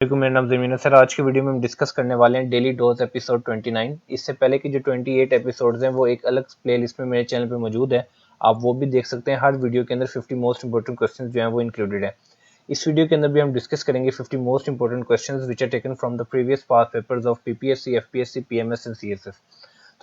मेरा नाम ज़मीन है सर। आज की वीडियो में हम डिस्कस करने वाले हैं डेली डोज एपिसोड 29। इससे पहले की जो 28 एपिसोड्स हैं वो एक अलग प्लेलिस्ट में मेरे चैनल पे मौजूद है, आप वो भी देख सकते हैं। हर वीडियो के अंदर 50 मोस्ट इंपॉर्टेंट क्वेश्चंस जो हैं वो इंक्लूडेड है। इस वीडियो के अंदर भी हम डिस्कस करेंगे 50 most important questions which are taken from the previous past papers of PPSC, FPSC, PMS and CSF.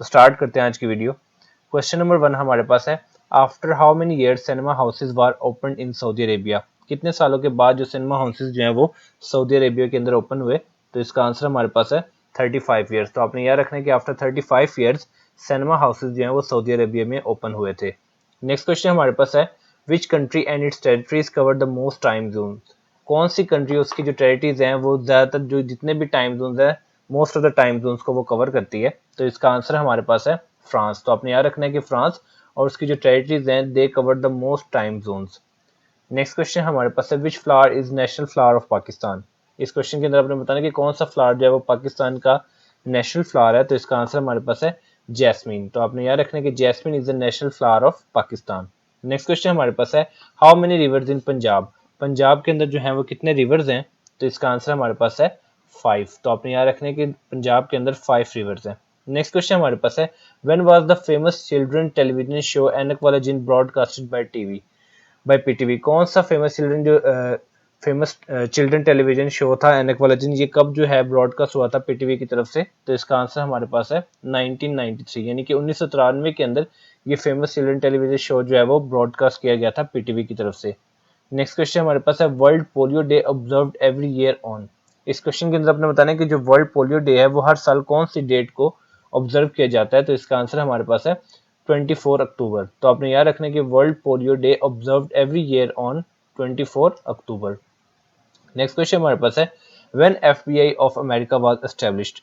तो स्टार्ट करते हैं आज की वीडियो। क्वेश्चन नंबर 1 हमारे पास है, after how many years cinema houses were open in Saudi Arabia. कितने सालों के बाद जो सिनेमा हाउसेज जो हैं वो सऊदी अरेबिया के अंदर ओपन हुए। तो इसका आंसर हमारे पास है 35 ईयर्स। तो आपने याद रखना है कि आफ्टर 35 ईयर्स सिनेमा हाउसेज जो हैं वो सऊदी अरेबिया में ओपन हुए थे। नेक्स्ट क्वेश्चन हमारे पास है, which country and it's territories cover the most time zone. कौन सी कंट्री उसकी जो टेरिटरीज हैं वो ज्यादातर जो जितने भी टाइम जोन है most of the time zone को वो कवर करती है। तो इसका आंसर हमारे पास है फ्रांस। तो आपने याद रखना है कि फ्रांस और उसकी जो टेरिटरीज हैं they cover the most time zones. Next question हमारे पास है, which flower is national flower of Pakistan. इस क्वेश्चन के अंदर आपने बताना कि कौन सा फ्लावर जो है वो पाकिस्तान का नेशनल फ्लावर है। तो इसका आंसर हमारे पास है जैस्मीन। तो आपने याद रखना है कि jasmine is the national flower of Pakistan. Next question हमारे पास है, हाउ मेनी रिवर्स इन पंजाब। पंजाब के अंदर जो है वो कितने रिवर्स हैं। तो इसका आंसर हमारे पास है 5। तो आपने याद रखना है कि पंजाब के अंदर 5 रिवर्स हैं। नेक्स्ट क्वेश्चन हमारे पास है, when was the famous children television show Ainak Wala Jinn broadcasted bye PTV. कौन सा फेमस चिल्ड्रन टेलीविजन शो था एनक वाला जिन, ये कब जो है ब्रॉडकास्ट हुआ था पीटीवी की तरफ से। तो इसका आंसर हमारे पास है 1993, यानी कि 1993 के अंदर ये फेमस चिल्ड्रन टेलीविजन शो जो है वो ब्रॉडकास्ट किया गया था पीटीवी की तरफ से। नेक्स्ट क्वेश्चन हमारे पास है, world polio day observed every year on. इस क्वेश्चन के अंदर आपने बताना है कि जो वर्ल्ड पोलियो डे है वो हर साल कौन सी डेट को ऑब्जर्व किया जाता है। तो इसका आंसर हमारे पास है 24 अक्टूबर। तो आपने याद रखना है कि world polio day observed every year on 24 October. Next question हमारे पास है, when FBI of America was established.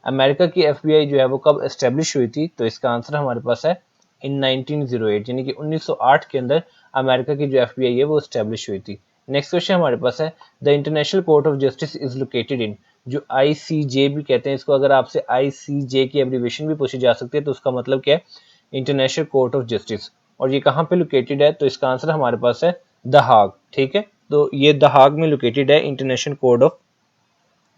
America की एफबीआई जो है वो कब एस्टेब्लिश हुई थी। तो इसका आंसर हमारे पास है इन 1908, यानी कि 1908 के अंदर अमेरिका की जो एफबीआई है वो एस्टेब्लिश हुई थी। नेक्स्ट क्वेश्चन हमारे पास है, the international court of justice is located इन। जो आईसीजे भी कहते हैं इसको, अगर आपसे आईसीजे की एब्रीविएशन भी पूछी जा सकती है तो उसका मतलब क्या है, इंटरनेशनल कोर्ट ऑफ जस्टिस। और ये कहाँ पे लोकेटेड है। तो इसका आंसर हमारे पास है द हाग। ठीक है, तो ये द हाग में लोकेटेड है international court of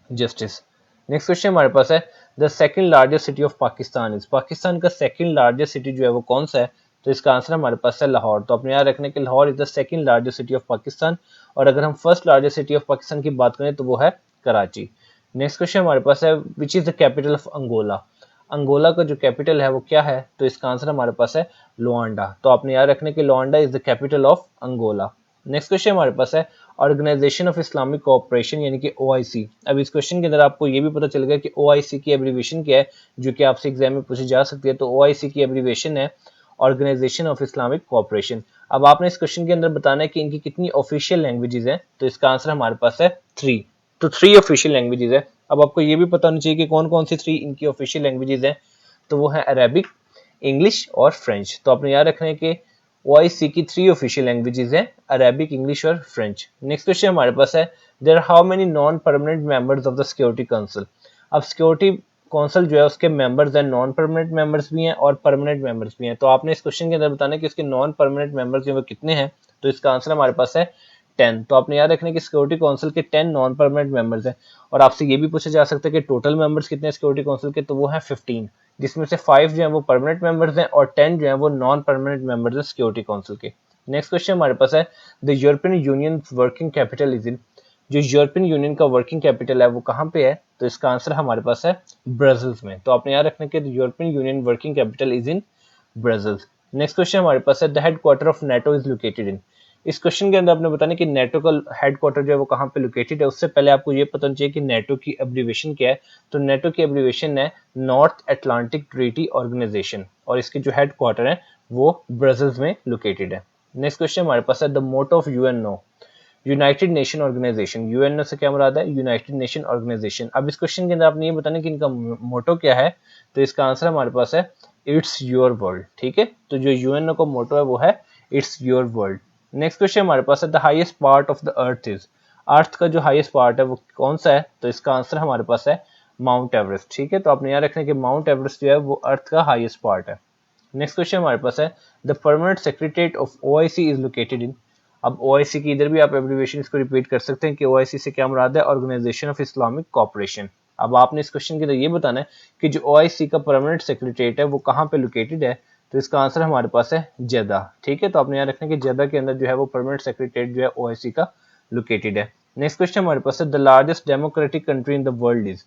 justice. Next question हमारे पास है, the second largest city of Pakistan is. Pakistan का सेकंड लार्जेस्ट सिटी जो है वो कौन सा है। तो इसका आंसर हमारे पास है लाहौर। तो अपने याद रखने के Lahore is the second largest city of Pakistan. और अगर हम first largest city of Pakistan की बात करें तो वो है कराची। नेक्स्ट क्वेश्चन हमारे पास है, which is the capital of Angola. Angola का जो कैपिटल है वो क्या है। तो इसका आंसर हमारे पास है लुआंडा। तो आपने याद रखने के Luanda is the capital of Angola. Next question हमारे पास है, ऑर्गेनाइजेशन ऑफ इस्लामिक कोऑपरेशन यानी कि ओआईसी। अब इस क्वेश्चन के अंदर आपको ये भी पता चल गया कि ओआईसी की एब्रीविएशन क्या है, जो कि आपसे एग्जाम में पूछी जा सकती है। तो ओआईसी की एब्रीविएशन है ऑर्गेनाइजेशन ऑफ इस्लामिक कोऑपरेशन। अब आपने इस क्वेश्चन के अंदर बताना है कि इनकी कितनी ऑफिशियल लैंग्वेजेस हैं। तो इसका आंसर हमारे पास है 3। तो 3 ऑफिशियल लैंग्वेजेस है। अब आपको ये भी पता होना चाहिए कि कौन कौन सी 3 इनकी ऑफिशियल लैंग्वेजेस हैं। तो वो है अरेबिक, इंग्लिश और फ्रेंच। तो आपने याद रखना है कि ओआईसी की 3 ऑफिशियल लैंग्वेजेस हैं, अरेबिक, इंग्लिश और फ्रेंच। नेक्स्ट क्वेश्चन हमारे पास है, there are how many non permanent members of the security council. अब सिक्योरिटी काउंसिल जो है उसके मेंबर्स हैं, नॉन परमानेंट मेंबर्स भी हैं और परमानेंट मेंबर्स भी हैं। तो आपने इस क्वेश्चन के अंदर बताना है कि इसके नॉन परमानेंट मेंबर्स जो है कितने हैं। तो इसका आंसर हमारे पास है 10। तो आपने याद रखना है कि सिक्योरिटी काउंसिल के 10 नॉन परमानेंट मेंबर्स हैं। और आपसे ये भी पूछा जा सकता है कि टोटल मेंबर्स कितने हैं सिक्योरिटी काउंसिल के। तो वो है 15, जिसमें से 5 जो है वो परमानेंट मेंबर्स हैं और 10 जो है वो नॉन परमानेंट मेंबर्स हैं सिक्योरिटी काउंसिल के। नेक्स्ट क्वेश्चन हमारे पास है, the European union working capital is in. जो यूरोपियन यूनियन का वर्किंग कैपिटल है वो कहाँ पे है। तो इसका आंसर हमारे पास है ब्राजील में। तो आपने याद रखना कि European union working capital is in Brazil. Next question हमारे पास है, the headquarter of NATO is located in. इस क्वेश्चन के अंदर आपने बताना कि नेटो का हेडक्वार्टर जो है वो कहाँ पे लोकेटेड है। उससे पहले आपको ये पता चाहिए कि नेटो की एब्रीविएशन क्या है। तो नेटो की एब्रीविएशन है नॉर्थ अटलांटिक ट्रीटी ऑर्गेनाइजेशन और इसके जो हेडक्वार्टर है वो ब्राजील में लोकेटेड है। नेक्स्ट क्वेश्चन हमारे पास है, the motto of UNO, United Nation Organisation. UNO से क्या मुराद है, यूनाइटेड नेशन ऑर्गेनाइजेशन। अब इस क्वेश्चन के अंदर आपने ये बताना कि इनका मोटो क्या है। तो इसका आंसर हमारे पास है इट्स योर वर्ल्ड। ठीक है, तो जो यूएनओ का मोटो है वो है it's your world. Next question हमारे पास है, the highest part of the earth is. Earth का जो हाईएस्ट पार्ट है वो कौन सा है। तो इसका आंसर हमारे पास है माउंट एवरेस्ट। ठीक है, तो आपने याद रखना है कि माउंट एवरेस्ट जो है वो अर्थ का हाईएस्ट पार्ट है। नेक्स्ट क्वेश्चन हमारे पास है, the permanent secretariat of OIC is located इन। अब OIC की इधर भी आप एब्रिविएशन इसको रिपीट कर सकते हैं कि OIC से क्या मुराद है, ऑर्गेनाइजेशन ऑफ इस्लामिक कोऑपरेशन। अब आपने इस क्वेश्चन के अंदर ये बताना है कि जो OIC का परमानेंट सेक्रेटरीट है वो कहाँ पे लोकेटेड है, तो इसका आंसर हमारे पास है जेदा। ठीक है, तो आपने याद रखना कि जेदा के अंदर जो है वो परमानेंट सेक्रेटरीट जो है OIC का लोकेटेड है। नेक्स्ट क्वेश्चन हमारे पास है the largest democratic country in the world is,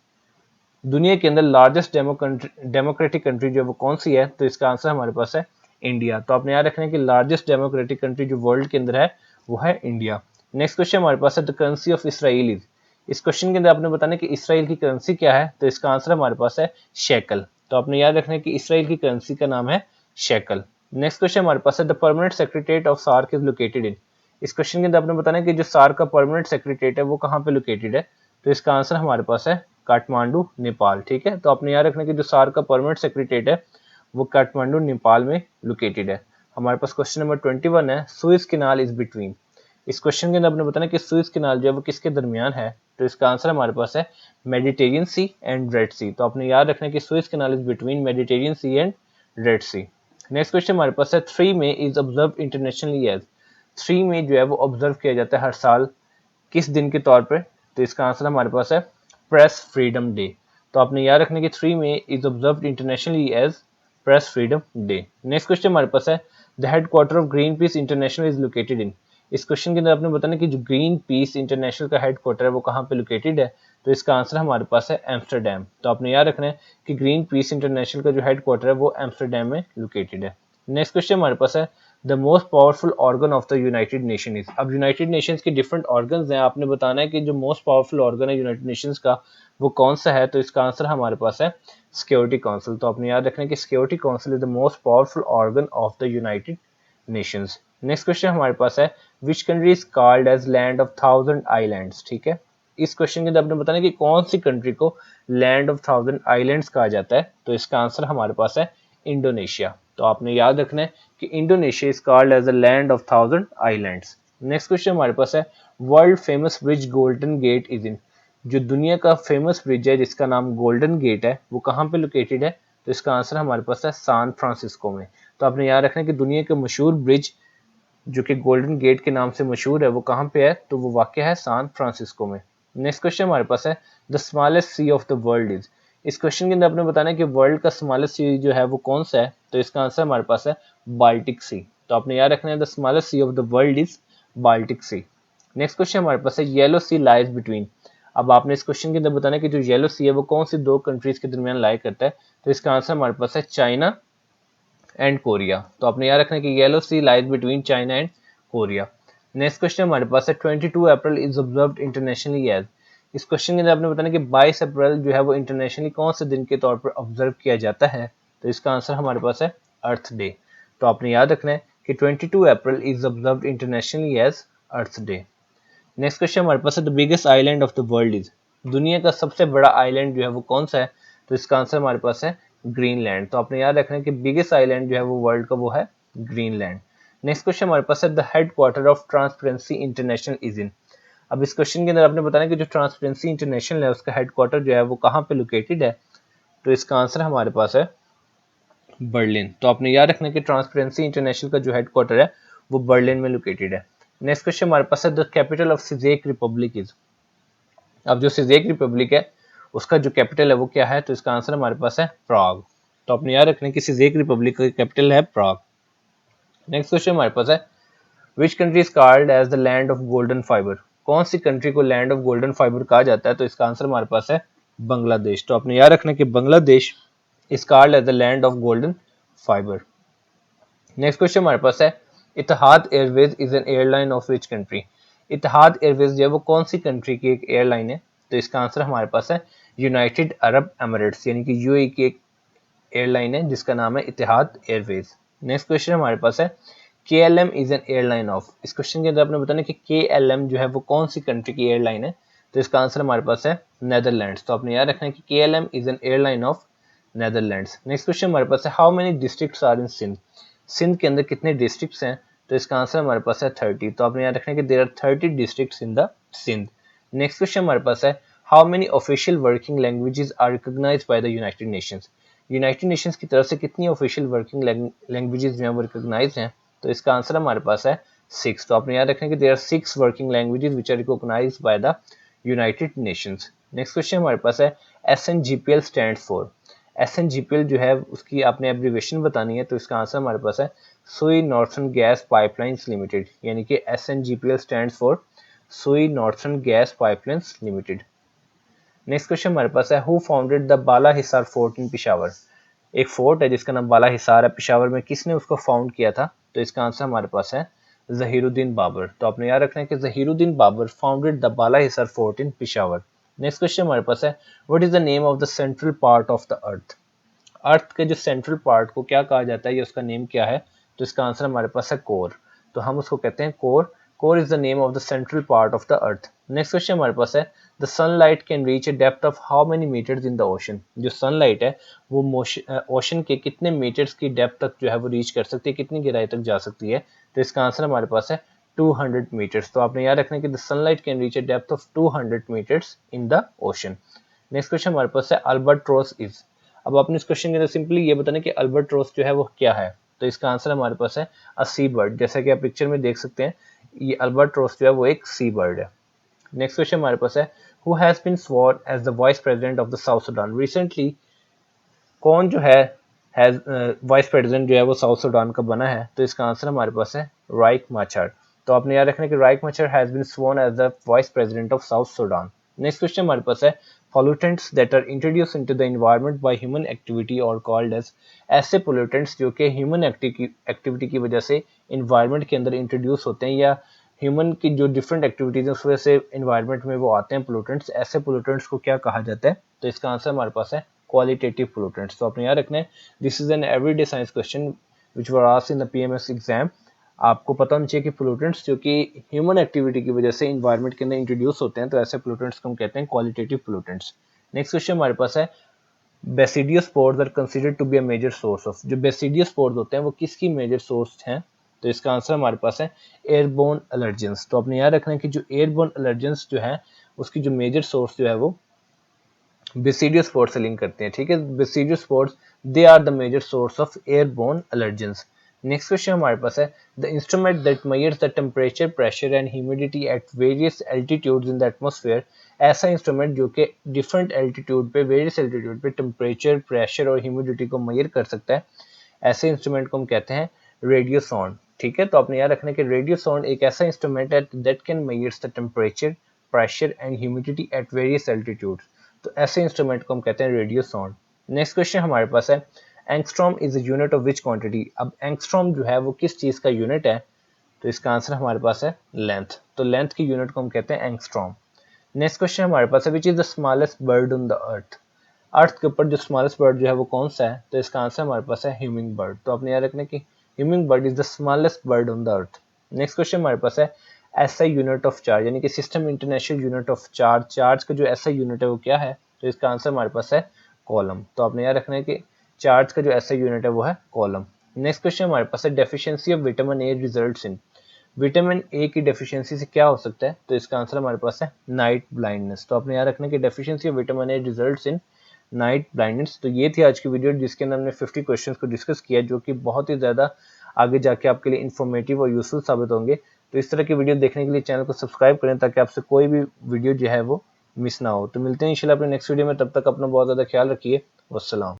दुनिया के अंदर लार्जेस्ट डेमोक्रेटिक कंट्री जो है वो कौन सी है, तो इसका आंसर हमारे पास है इंडिया। तो आपने याद रखना है कि लार्जेस्ट डेमोक्रेटिक कंट्री जो वर्ल्ड के अंदर है वो है इंडिया। नेक्स्ट क्वेश्चन हमारे पास है the currency of Israel is, इस क्वेश्चन के अंदर आपने बताना है कि इसराइल की करेंसी क्या है, तो इसका आंसर हमारे पास है शेकल। तो आपने याद रखना है कि इसराइल की करेंसी का नाम है शेकल। नेक्स्ट क्वेश्चन हमारे पास है the permanent secretariat of SAARC is located in, इस क्वेश्चन के अंदर आपने बताना है कि जो सार्क का परमानेंट सेक्रेटरीट है वो कहाँ पे लोकेटेड है, तो इसका आंसर हमारे पास है काठमांडू नेपाल। ठीक है, तो आपने याद रखना कि जो सार्क का परमानेंट सेक्रेटरीट है वो काठमांडू नेपाल में लोकेटेड है। हमारे पास क्वेश्चन नंबर 21 है सुएज कैनाल इज बिटवीन, इस क्वेश्चन के अंदर आपने बताना कि सुएज कैनाल जो है वो किसके दरमियान है, तो इसका आंसर हमारे पास है Mediterranean sea and red sea. तो आपने याद रखना कि Suez canal is between Mediterranean sea and red sea. Next question हमारे पास है 3 May is observe internationally as, 3 May जो है वो ऑब्जर्व किया जाता है हर साल किस दिन के तौर पर, तो इसका आंसर हमारे पास है प्रेस फ्रीडम डे। तो आपने याद रखना कि 3 May is observed internationally as press freedom day. Next question हमारे पास है the headquarter of Greenpeace international is located in, इस क्वेश्चन के अंदर आपने बताना कि जो ग्रीन पीस इंटरनेशनल का हेडक्वार्टर है वो कहाँ पे लोकेटेड है, तो इसका आंसर हमारे पास है एम्स्टरडेम। तो आपने याद रखना है कि ग्रीन पीस इंटरनेशनल का जो हेडक्वार्टर है वो एम्स्टरडेम में लोकेटेड है। नेक्स्ट क्वेश्चन हमारे पास है the most powerful organ of the United nation is, अब यूनाइटेड नेशंस के डिफरेंट ऑर्गन्स हैं, आपने बताना है कि जो मोस्ट पावरफुल ऑर्गन है यूनाइटेड नेशंस का वो कौन सा है, तो इसका आंसर हमारे पास है सिक्योरिटी काउंसिल। तो आपने याद रखना है कि security council is the most powerful organ of the United Nations. Next question हमारे पास है which country is called as land of 1000 islands. ठीक है, इस क्वेश्चन के अंदर आपने बताना कि कौन सी कंट्री को लैंड ऑफ 1000 आइलैंड्स कहा जाता है, तो इसका आंसर हमारे पास है इंडोनेशिया। तो आपने याद रखना है कि Indonesia is called as a land of 1000 islands. Next question हमारे पास है world famous bridge golden gate is in, जो दुनिया का फेमस ब्रिज है जिसका नाम गोल्डन गेट है वो कहाँ पे लोकेटेड है, तो इसका आंसर हमारे पास है सैन फ्रांसिस्को में। तो आपने याद रखना है कि दुनिया के मशहूर ब्रिज जो कि गोल्डन गेट के नाम से मशहूर है वो कहाँ पे है, तो वो वाक़ है सैन फ्रांसिस्को में। नेक्स्ट क्वेश्चन हमारे पास है the smallest sea of the world is, इस क्वेश्चन के अंदर आपने बताना है कि वर्ल्ड का स्मॉलेस्ट सी जो है वो कौन सा है, तो इसका आंसर हमारे पास है बाल्टिक सी। तो आपने याद रखना है the smallest sea of the world is Baltic sea. Next question हमारे पास है येलो सी लाइज बिटवीन, अब आपने इस क्वेश्चन के अंदर बताना है कि जो येलो सी है वो कौन सी दो कंट्रीज के दरमियान लाई करता है, तो इसका आंसर हमारे पास है चाइना एंड कोरिया। तो आपने याद रखना है कि yellow sea lies between China and Korea. Next question हमारे पास है 22 April is observed internationally as, इस क्वेश्चन के अंदर आपने बताना कि 22 अप्रैल जो है वो इंटरनेशनली कौन से दिन के तौर पर ऑब्जर्व किया जाता है, तो इसका आंसर हमारे पास है अर्थ डे। तो आपने याद रखना है कि 22 April is observed internationally as earth day. Next question हमारे पास है the biggest island of the world is, दुनिया का सबसे बड़ा आइलैंड जो है वो कौन सा है, तो इसका आंसर हमारे पास है ग्रीनलैंड। तो आपने याद रखना है कि बिगेस्ट आइलैंड जो है वो वर्ल्ड का वो है ग्रीनलैंड। नेक्स्ट क्वेश्चन हमारे पास है the headquarter of transparency international is in, अब इस क्वेश्चन के अंदर आपने बताना है कि जो ट्रांसपेरेंसी इंटरनेशनल है उसका हेडक्वार्टर जो है वो कहाँ पे लोकेटेड है, तो इसका आंसर हमारे पास है बर्लिन। तो आपने याद रखना है कि ट्रांसपेरेंसी इंटरनेशनल का जो हेडक्वार्टर है वो बर्लिन में लोकेटेड है। नेक्स्ट क्वेश्चन हमारे पास है द कैपिटल ऑफ सिजेक रिपब्लिक इज, अब जो सिजेक रिपब्लिक है उसका जो कैपिटल है वो क्या है, तो इसका आंसर हमारे पास है प्राग। तो आपने याद रखना है कि सिजेक रिपब्लिक का कैपिटल है प्राग। नेक्स्ट क्वेश्चन हमारे पास है which country is called as the land of golden fibre, कौन सी कंट्री को लैंड ऑफ गोल्डन फाइबर कहा जाता है, तो इसका आंसर हमारे पास है बांग्लादेश। तो आपने याद रखना है कि Bangladesh is called as the land of golden fibre. Next question हमारे पास है Etihad Airways is an airline of which country, Etihad Airways जो है वो कौन सी कंट्री की एक एयरलाइन है, तो इसका आंसर हमारे पास है यूनाइटेड अरब एमिरेट्स यानी कि यूएई की एक एयरलाइन है जिसका नाम है इतिहाद एयरवेज। नेक्स्ट क्वेश्चन हमारे पास है KLM is an airline of, इस क्वेश्चन के अंदर आपने बताना कि KLM जो है वो कौन सी कंट्री की एयरलाइन है, तो इसका आंसर हमारे पास है नेदरलैंड्स। तो आपने याद रखना है कि KLM is an airline of Netherlands. Next question हमारे पास है how many districts are in Sindh, Sindh के अंदर कितने डिस्ट्रिक्ट्स हैं, तो इसका आंसर हमारे पास है 30। तो आपने याद रखना है कि there are 30 districts in the Sindh. Next question हमारे पास है how many official working languages are recognised by the United Nations, United Nations की तरफ से कितनी ऑफिशियल वर्किंग लैंग्वेजेस जो है वो रिकॉग्नाइज हैं, तो इसका आंसर हमारे पास है 6। तो आपने याद रखना कि there are 6 working languages which are recognised by the United Nations. Next question हमारे पास है SNGPL स्टैंड्स फॉर। SNGPL जो है उसकी आपने एब्रीविएशन बतानी है, तो इसका आंसर हमारे पास है सुई नॉर्थर्न गैस पाइपलाइंस लिमिटेड, यानी कि SNGPL stands for Sui Northern Gas Pipelines Limited. Next question हमारे पास है who founded the Bala Hisar fort in Peshawar. एक फोर्ट है जिसका नाम बाला हिसार है पिशावर में, किसने उसको फाउंड किया था? तो इसका आंसर हमारे पास है जहीरुद्दीन बाबर। तो आपने याद रखना है कि Zahiruddin Babur founded the Bala Hisar fort in Peshawar. Next question हमारे पास है what is the name of the central part of the earth. Earth के जो सेंट्रल पार्ट को क्या कहा जाता है, या उसका नेम क्या है? तो इसका आंसर हमारे पास है कोर। तो हम उसको कहते हैं core. Core is the name of the central part of the earth. Next question हमारे पास है the sunlight can reach a depth of how many metres in the ocean. जो सनलाइट है वो ओशन के कितने मीटर्स की डेप्थ तक जो है वो रीच कर सकती है, कितनी गहराई तक जा सकती है? तो इसका आंसर हमारे पास है 200 मीटर्स। तो आपने याद रखना है कि the sunlight can reach a depth of 200 metres in the ocean. Next question हमारे पास है अल्बाट्रोस इज। अब आपने इस क्वेश्चन के अंदर सिंपली ये बताना कि अल्बाट्रोस जो है वो क्या है। तो इसका आंसर हमारे पास है अ सी बर्ड। जैसा कि आप पिक्चर में देख सकते हैं, ये अल्बाट्रोस जो है वो एक सी बर्ड है। नेक्स्ट क्वेश्चन हमारे पास है who has been sworn as the vice president of the South Sudan. Recently कौन जो है वाइस प्रेसिडेंट जो है वो साउथ सुडान का बना है? तो इसका आंसर हमारे पास है राइक माचार। तो आपने याद रखना कि Riek Machar has been sworn as the vice president of South Sudan. Next question हमारे पास है pollutants that are introduced into the environment by human activity or called as। ऐसे pollutants जो कि ह्यूमन एक्टिविटी की वजह से इन्वायरमेंट के अंदर इंट्रोड्यूस होते हैं, या ह्यूमन की जो डिफरेंट एक्टिविटीज है उस वजह से इन्वायरमेंट में वो आते हैं पोल्यूटेंट्स, ऐसे पोल्यूटेंट्स को क्या कहा जाता है? तो इसका आंसर हमारे पास है क्वालिटेटिव पोल्यूटेंट्स। तो आपने याद रखना है this is an everyday science question which were asked in the PMS exam. आपको पता होना चाहिए कि पोल्यूटेंट्स जो कि ह्यूमन एक्टिविटी की वजह से इन्वायरमेंट के अंदर इंट्रोड्यूस होते हैं, तो ऐसे पोल्यूटेंट्स को हम कहते हैं क्वालिटेटिव पोल्यूटेंट्स। नेक्स्ट क्वेश्चन हमारे पास है basidiospores are considered to be a major source of. जो बेसिडियोस्पोर्स होते हैं वो किसकी मेजर सोर्स हैं? तो इसका आंसर हमारे पास है एयरबोर्न एलर्जेंस। तो आपने याद रखना है कि जो एयरबोर्न एलर्जेंस जो है उसकी जो मेजर सोर्स जो है वो बेसिडियोस्पोर्स से लिंक करते हैं। ठीक है, basidiospores they are the major source of airborne allergens. Next question हमारे पास है the instrument that measures the temperature pressure and humidity at various altitudes in the atmosphere. ऐसा इंस्ट्रूमेंट जो कि डिफरेंट एल्टीट्यूड पे, वेरियस एल्टीट्यूड पे temperature pressure और humidity को मेजर कर सकता है, ऐसे इंस्ट्रूमेंट को हम कहते हैं रेडियो साउंड। ठीक है, तो आपने याद रखना है कि रेडियो साउंड एक ऐसा इंस्ट्रूमेंट है that can measures the temperature pressure and humidity at various altitudes. तो ऐसे इंस्ट्रूमेंट को हम कहते हैं रेडियो साउंड। नेक्स्ट क्वेश्चन हमारे पास है angstrom is a unit of which quantity. अब एंगस्ट्रॉम जो है वो किस चीज का यूनिट है? तो इसका आंसर हमारे पास है लेंथ। तो लेंथ की यूनिट को हम कहते हैं एंगस्ट्रॉम। नेक्स्ट क्वेश्चन हमारे पास है which is the smallest bird on the earth. Earth के ऊपर जो स्मॉलेस्ट बर्ड जो है वो कौन सा है? तो इसका आंसर हमारे पास है ह्यूमिंग बर्ड। तो आपने याद रखना कि humming bird is the smallest bird on the earth. Next question हमारे पास है SI यूनिट ऑफ चार्ज, यानी कि system international unit of charge. Charge का जो SI यूनिट है वो क्या है? तो इसका आंसर हमारे पास है कॉलम। तो आपने याद रखना है कि चार्ज का जो SI यूनिट है वो है कॉलम। नेक्स्ट क्वेश्चन हमारे पास है deficiency of vitamin A results in. Vitamin A की डेफिशिएंसी से क्या हो सकता है? तो इसका आंसर हमारे पास है नाइट ब्लाइंडनेस। तो आपने याद रखना कि deficiency of vitamin A results in night blindness. तो ये थी आज की वीडियो जिसके अंदर हमने 50 क्वेश्चंस को डिस्कस किया, जो कि बहुत ही ज़्यादा आगे जाके आपके लिए इन्फॉर्मेटिव और यूजफुल साबित होंगे। तो इस तरह की वीडियो देखने के लिए चैनल को सब्सक्राइब करें ताकि आपसे कोई भी वीडियो जो है वो मिस ना हो। तो मिलते हैं इंशाल्लाह अपने नेक्स्ट वीडियो में, तब तक अपना बहुत ज़्यादा ख्याल रखिए। वस्सलाम।